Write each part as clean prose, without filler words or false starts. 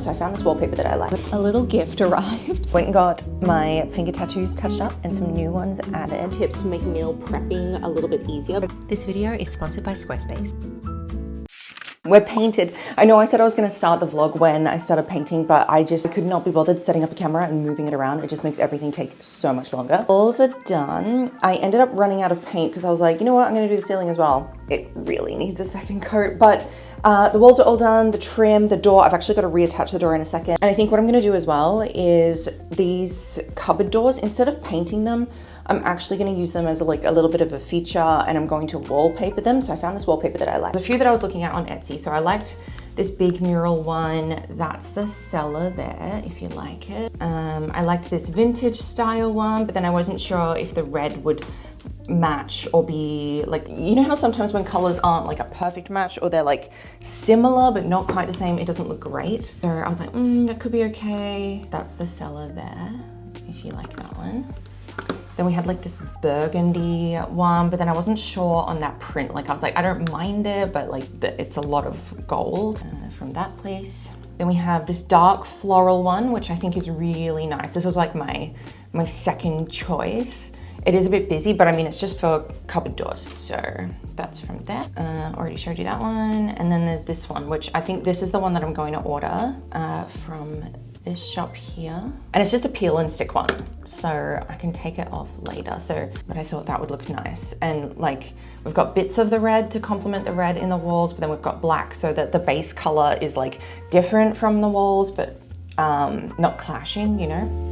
So I found this wallpaper that I like. A little gift arrived. Went and got my finger tattoos touched up and some new ones added. Tips to make meal prepping a little bit easier. This video is sponsored by Squarespace. We're painted. I know I said I was going to start the vlog when I started painting, but I just could not be bothered setting up a camera and moving it around. It just makes everything take so much longer. Walls are done. I ended up running out of paint because I was like, you know what, I'm going to do the ceiling as well. It really needs a second coat, but the walls are all done, the trim, the door. I've actually got to reattach the door in a second. And I think what I'm going to do as well is these cupboard doors, instead of painting them, I'm actually going to use them as a little bit of a feature, and I'm going to wallpaper them. So I found this wallpaper that I like. There's a few that I was looking at on Etsy. So I liked this big mural one. That's the seller there, if you like it. I liked this vintage style one, but then I wasn't sure if the red would match or be like, you know how sometimes when colors aren't like a perfect match, or they're like similar but not quite the same, it doesn't look great. So I was like, that could be okay. That's the seller there, if you like that one. Then we had like this burgundy one, but then I wasn't sure on that print. Like I was like, I don't mind it, but like it's a lot of gold from that place. Then we have this dark floral one, which I think is really nice. This was like my second choice. It is a bit busy, but I mean, it's just for cupboard doors. So that's from there. Already showed you that one. And then there's this one, which I think this is the one that I'm going to order from this shop here. And it's just a peel and stick one. So I can take it off later. But I thought that would look nice. And like, we've got bits of the red to complement the red in the walls, but then we've got black so that the base color is like different from the walls, but not clashing, you know?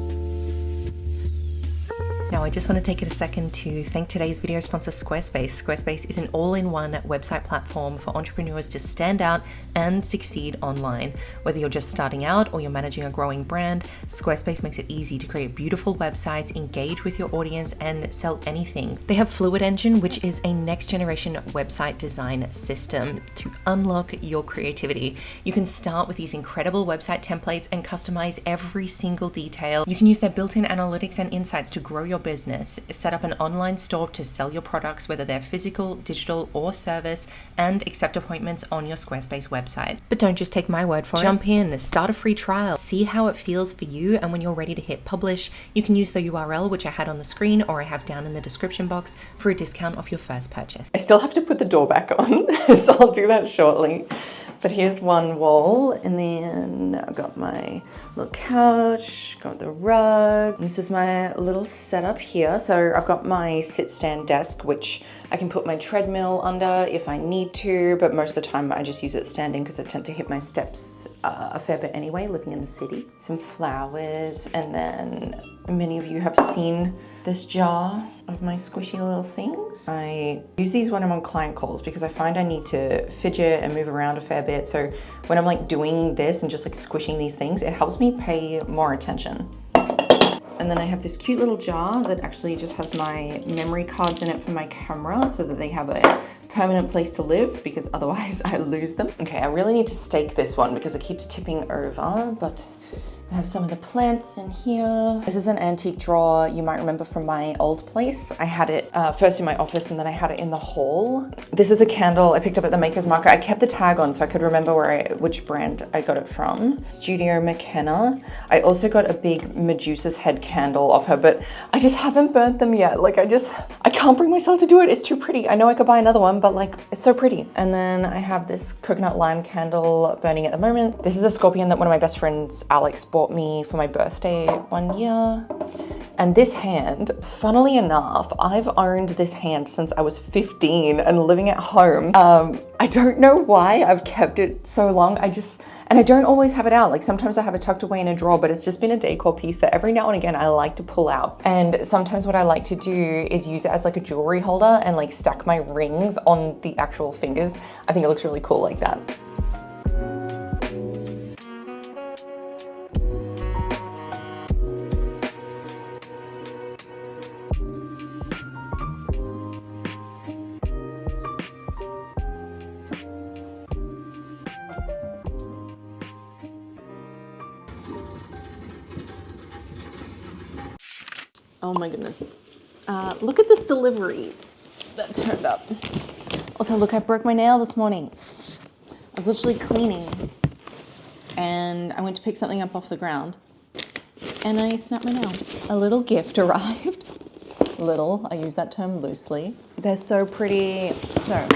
Now, I just want to take a second to thank today's video sponsor, Squarespace. Squarespace is an all-in-one website platform for entrepreneurs to stand out and succeed online. Whether you're just starting out or you're managing a growing brand, Squarespace makes it easy to create beautiful websites, engage with your audience, and sell anything. They have Fluid Engine, which is a next-generation website design system to unlock your creativity. You can start with these incredible website templates and customize every single detail. You can use their built-in analytics and insights to grow your business, set up an online store to sell your products, whether they're physical, digital, or service, and accept appointments on your Squarespace website. But don't just take my word for it. Jump in, start a free trial, see how it feels for you, and when you're ready to hit publish, you can use the URL which I had on the screen or I have down in the description box for a discount off your first purchase. I still have to put the door back on, so I'll do that shortly. But here's one wall, and then I've got my little couch, got the rug. This is my little setup here. So I've got my sit-stand desk, which I can put my treadmill under if I need to, but most of the time I just use it standing because I tend to hit my steps a fair bit anyway, living in the city. Some flowers, and then many of you have seen this jar of my squishy little things. I use these when I'm on client calls because I find I need to fidget and move around a fair bit. So when I'm like doing this and just like squishing these things, it helps me pay more attention. And then I have this cute little jar that actually just has my memory cards in it for my camera so that they have a permanent place to live, because otherwise I lose them. Okay, I really need to stake this one because it keeps tipping over, but I have some of the plants in here. This is an antique drawer you might remember from my old place. I had it first in my office and then I had it in the hall. This is a candle I picked up at the Maker's Market. I kept the tag on so I could remember which brand I got it from. Studio McKenna. I also got a big Medusa's head candle off her, but I just haven't burnt them yet. Like I can't bring myself to do it. It's too pretty. I know I could buy another one, but like it's so pretty. And then I have this coconut lime candle burning at the moment. This is a scorpion that one of my best friends, Alex, bought me for my birthday one year. And this hand, funnily enough, I've owned this hand since I was 15 and living at home. I don't know why I've kept it so long. And I don't always have it out. Like sometimes I have it tucked away in a drawer, but it's just been a decor piece that every now and again I like to pull out. And sometimes what I like to do is use it as like a jewelry holder and like stack my rings on the actual fingers. I think it looks really cool like that. Oh my goodness. Look at this delivery that turned up. Also, look, I broke my nail this morning. I was literally cleaning and I went to pick something up off the ground and I snapped my nail. A little gift arrived. Little, I use that term loosely. They're so pretty. So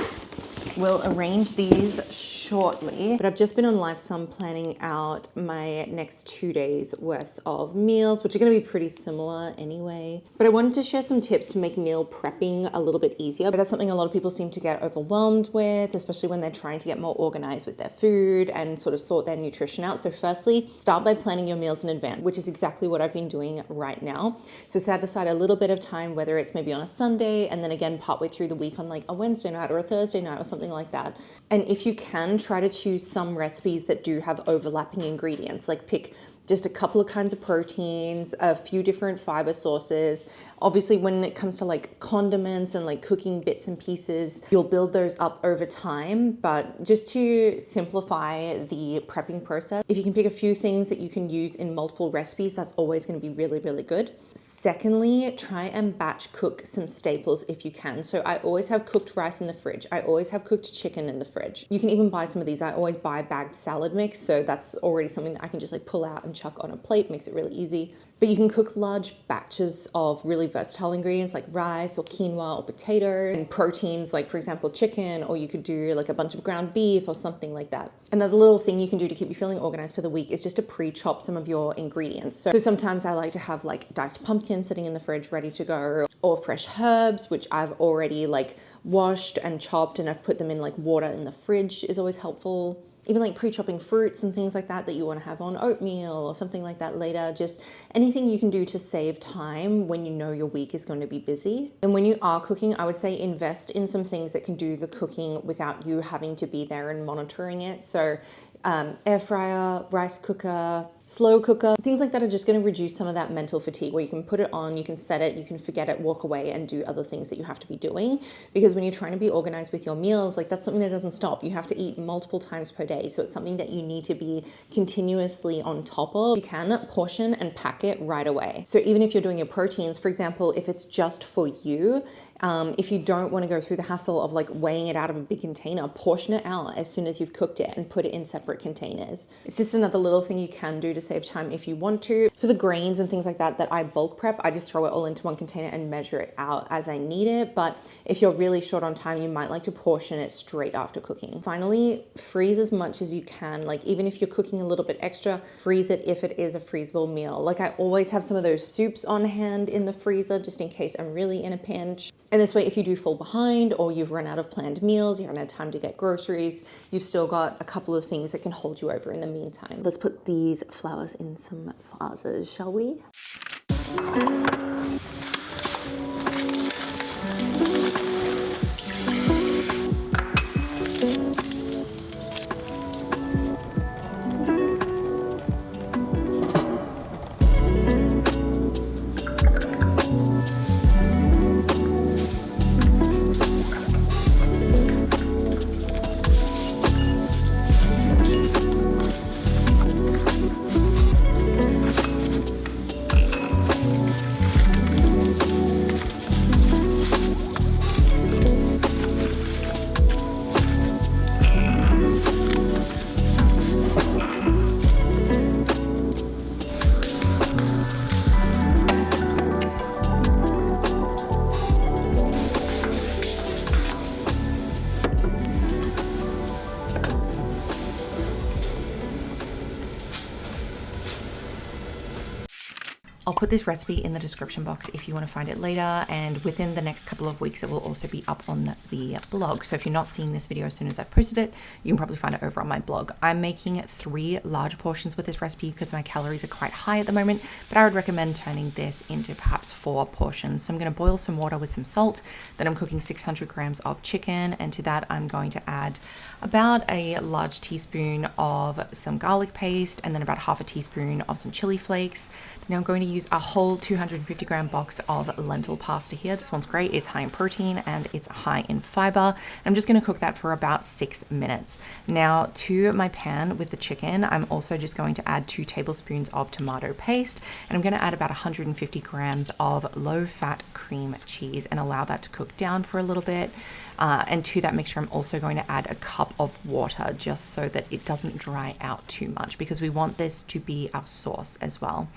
we'll arrange these shortly, but I've just been on LiveSum planning out my next 2 days worth of meals, which are going to be pretty similar anyway. But I wanted to share some tips to make meal prepping a little bit easier. But that's something a lot of people seem to get overwhelmed with, especially when they're trying to get more organized with their food and sort of sort their nutrition out. So firstly, start by planning your meals in advance, which is exactly what I've been doing right now. So set aside a little bit of time, whether it's maybe on a Sunday and then again partway through the week on like a Wednesday night or a Thursday night or something like that. And if you can, try to choose some recipes that do have overlapping ingredients, like pick just a couple of kinds of proteins, a few different fiber sources. Obviously, when it comes to like condiments and like cooking bits and pieces, you'll build those up over time. But just to simplify the prepping process, if you can pick a few things that you can use in multiple recipes, that's always going to be really, really good. Secondly, try and batch cook some staples if you can. So I always have cooked rice in the fridge. I always have cooked chicken in the fridge. You can even buy some of these. I always buy bagged salad mix. So that's already something that I can just like pull out and chuck on a plate, makes it really easy. But you can cook large batches of really versatile ingredients like rice or quinoa or potato, and proteins like, for example, chicken, or you could do like a bunch of ground beef or something like that. Another little thing you can do to keep you feeling organized for the week is just to pre-chop some of your ingredients. So sometimes I like to have like diced pumpkin sitting in the fridge ready to go, or fresh herbs, which I've already like washed and chopped and I've put them in like water in the fridge is always helpful. Even like pre-chopping fruits and things like that you want to have on oatmeal or something like that later. Just anything you can do to save time when you know your week is going to be busy. And when you are cooking, I would say invest in some things that can do the cooking without you having to be there and monitoring it. So air fryer, rice cooker, slow cooker, things like that are just going to reduce some of that mental fatigue, where you can put it on, you can set it, you can forget it, walk away and do other things that you have to be doing. Because when you're trying to be organized with your meals, like that's something that doesn't stop. You have to eat multiple times per day. So it's something that you need to be continuously on top of. You can portion and pack it right away. So even if you're doing your proteins, for example, if it's just for you, if you don't want to go through the hassle of like weighing it out of a big container, portion it out as soon as you've cooked it and put it in separate containers. It's just another little thing you can do to save time if you want to. For the grains and things like that I bulk prep, I just throw it all into one container and measure it out as I need it. But if you're really short on time, you might like to portion it straight after cooking. Finally, freeze as much as you can. Like even if you're cooking a little bit extra, freeze it if it is a freezable meal. Like I always have some of those soups on hand in the freezer just in case I'm really in a pinch. And this way, if you do fall behind or you've run out of planned meals, you haven't had time to get groceries, you've still got a couple of things that can hold you over in the meantime. Let's put these flowers in some vases, shall we? I'll put this recipe in the description box if you want to find it later, and within the next couple of weeks it will also be up on the blog. So if you're not seeing this video as soon as I've posted it, you can probably find it over on my blog. I'm making 3 large portions with this recipe because my calories are quite high at the moment, but I would recommend turning this into perhaps 4 portions. So I'm going to boil some water with some salt, then I'm cooking 600 grams of chicken, and to that I'm going to add about a large teaspoon of some garlic paste, and then about half a teaspoon of some chili flakes. Now I'm going to use a whole 250 gram box of lentil pasta here. This one's great. It's high in protein and it's high in fiber. I'm just going to cook that for about 6 minutes. Now to my pan with the chicken, I'm also just going to add 2 tablespoons of tomato paste, and I'm going to add about 150 grams of low-fat cream cheese and allow that to cook down for a little bit. And to that mixture, I'm also going to add a cup of water just so that it doesn't dry out too much, because we want this to be our sauce as well.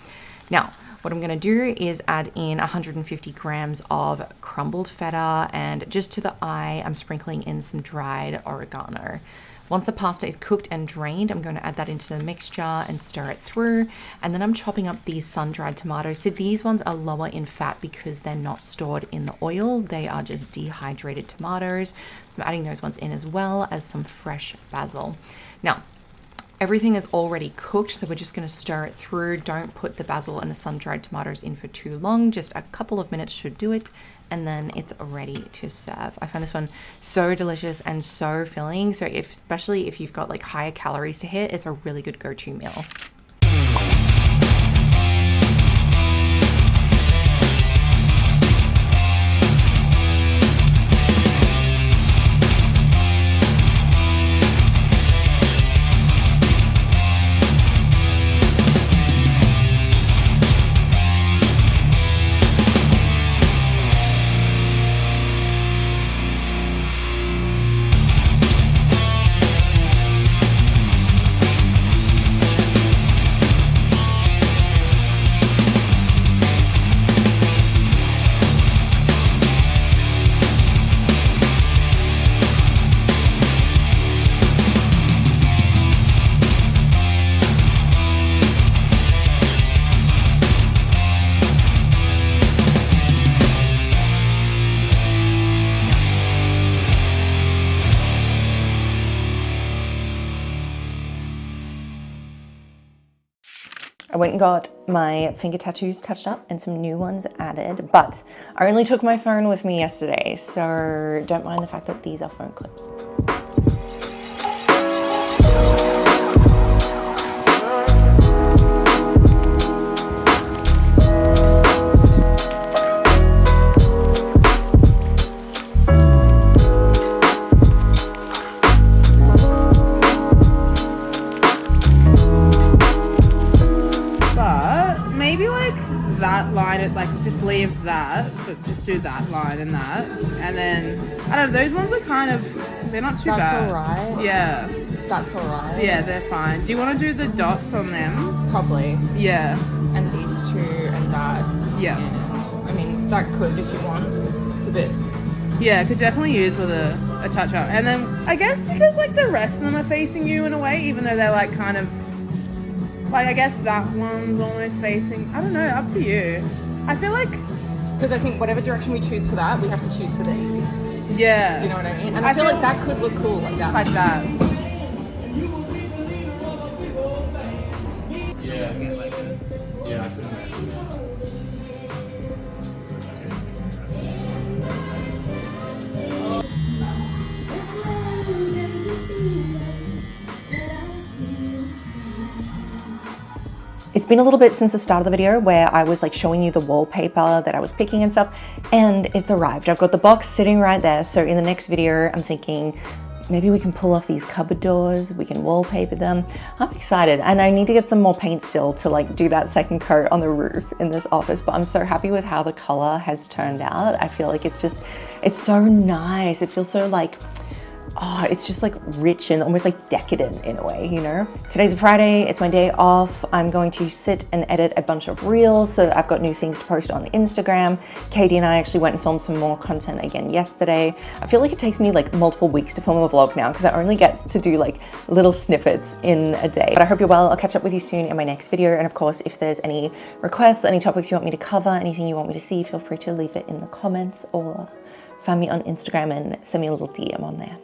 Now, what I'm going to do is add in 150 grams of crumbled feta, and just to the eye, I'm sprinkling in some dried oregano. Once the pasta is cooked and drained, I'm going to add that into the mixture and stir it through. And then I'm chopping up these sun-dried tomatoes. So these ones are lower in fat because they're not stored in the oil. They are just dehydrated tomatoes. So I'm adding those ones in, as well as some fresh basil. Now, everything is already cooked, so we're just going to stir it through. Don't put the basil and the sun-dried tomatoes in for too long. Just a couple of minutes should do it, and then it's ready to serve. I find this one so delicious and so filling. So especially if you've got like higher calories to hit, it's a really good go-to meal. I went and got my finger tattoos touched up and some new ones added, but I only took my phone with me yesterday, so don't mind the fact that these are phone clips. That line, like just leave that, but just do that line and that, and then I don't know, those ones are kind of, they're not too bad. That's alright. Yeah. That's alright. Yeah, they're fine. Do you want to do the dots on them? Probably. Yeah. And these two and that. Yeah. And, I mean, that could if you want. It's a bit. Yeah, could definitely use with a touch up. And then I guess because like the rest of them are facing you in a way, even though they're like kind of. Like, I guess that one's almost facing, I don't know, up to you. I feel like... Because I think whatever direction we choose for that, we have to choose for this. Yeah. Do you know what I mean? And I feel like that could look cool like that. Like that. Yeah, I could imagine. It's been a little bit since the start of the video where I was like showing you the wallpaper that I was picking and stuff, and it's arrived. I've got the box sitting right there. So in the next video, I'm thinking maybe we can pull off these cupboard doors, we can wallpaper them. I'm excited, and I need to get some more paint still to like do that second coat on the roof in this office, but I'm so happy with how the color has turned out. I feel like it's so nice. It feels so like, oh, it's just like rich and almost like decadent in a way, you know? Today's a Friday, it's my day off. I'm going to sit and edit a bunch of reels so that I've got new things to post on Instagram. Katie and I actually went and filmed some more content again yesterday. I feel like it takes me like multiple weeks to film a vlog now because I only get to do like little snippets in a day. But I hope you're well. I'll catch up with you soon in my next video. And of course, if there's any requests, any topics you want me to cover, anything you want me to see, feel free to leave it in the comments or find me on Instagram and send me a little DM on there.